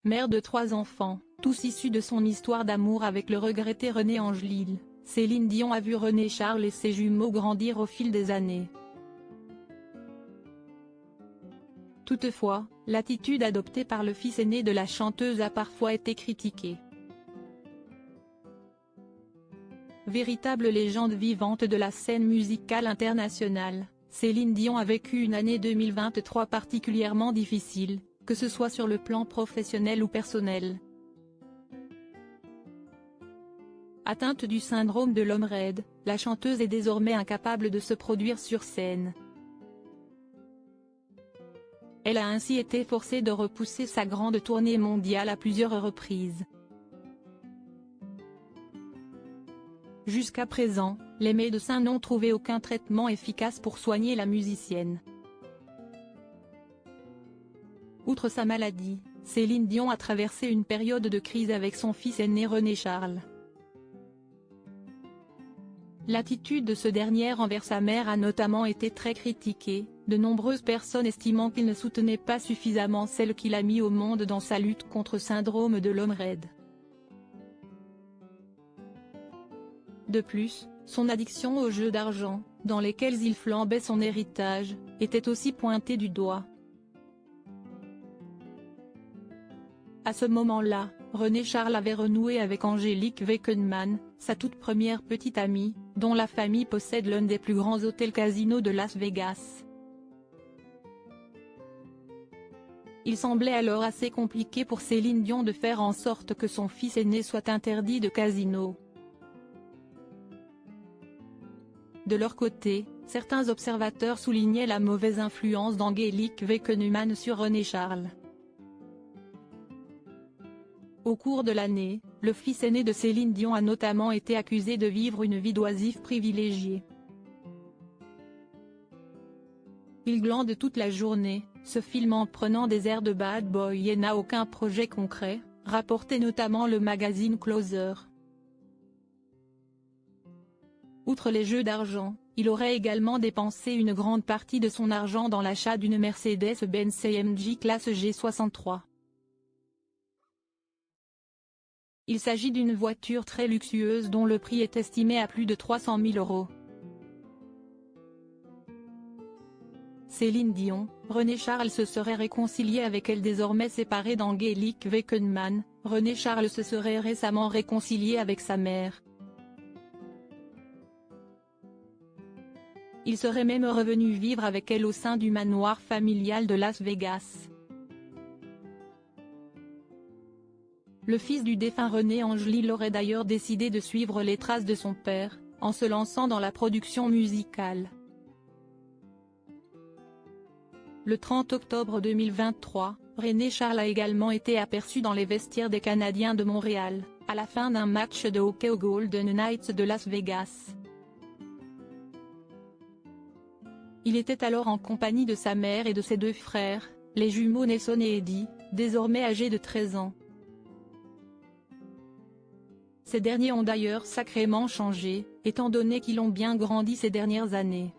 Mère de 3 enfants, tous issus de son histoire d'amour avec le regretté René Angélil, Céline Dion a vu René Charles et ses jumeaux grandir au fil des années. Toutefois, l'attitude adoptée par le fils aîné de la chanteuse a parfois été critiquée. Véritable légende vivante de la scène musicale internationale, Céline Dion a vécu une année 2023 particulièrement difficile, que ce soit sur le plan professionnel ou personnel. Atteinte du syndrome de l'homme raide, la chanteuse est désormais incapable de se produire sur scène. Elle a ainsi été forcée de repousser sa grande tournée mondiale à plusieurs reprises. Jusqu'à présent, les médecins n'ont trouvé aucun traitement efficace pour soigner la musicienne. Outre sa maladie, Céline Dion a traversé une période de crise avec son fils aîné René Charles. L'attitude de ce dernier envers sa mère a notamment été très critiquée, de nombreuses personnes estimant qu'il ne soutenait pas suffisamment celle qu'il a mis au monde dans sa lutte contre le syndrome de l'homme raide. De plus, son addiction aux jeux d'argent, dans lesquels il flambait son héritage, était aussi pointée du doigt. À ce moment-là, René Charles avait renoué avec Angélique Weckenmann, sa toute première petite amie, dont la famille possède l'un des plus grands hôtels-casinos de Las Vegas. Il semblait alors assez compliqué pour Céline Dion de faire en sorte que son fils aîné soit interdit de casino. De leur côté, certains observateurs soulignaient la mauvaise influence d'Angélique Weckenmann sur René Charles. Au cours de l'année, le fils aîné de Céline Dion a notamment été accusé de vivre une vie d'oisif privilégiée. Il glande toute la journée, se filme en prenant des airs de bad boy et n'a aucun projet concret, rapportait notamment le magazine Closer. Outre les jeux d'argent, il aurait également dépensé une grande partie de son argent dans l'achat d'une Mercedes-Benz AMG classe G63. Il s'agit d'une voiture très luxueuse dont le prix est estimé à plus de 300 000 €. Céline Dion, René Charles se serait réconcilié avec elle désormais séparée d'Angélique Weckenmann. René Charles se serait récemment réconcilié avec sa mère. Il serait même revenu vivre avec elle au sein du manoir familial de Las Vegas. Le fils du défunt René Angélil aurait d'ailleurs décidé de suivre les traces de son père, en se lançant dans la production musicale. Le 30 octobre 2023, René Charles a également été aperçu dans les vestiaires des Canadiens de Montréal, à la fin d'un match de hockey aux Golden Knights de Las Vegas. Il était alors en compagnie de sa mère et de ses 2 frères, les jumeaux Nelson et Eddie, désormais âgés de 13 ans. Ces derniers ont d'ailleurs sacrément changé, étant donné qu'ils ont bien grandi ces dernières années.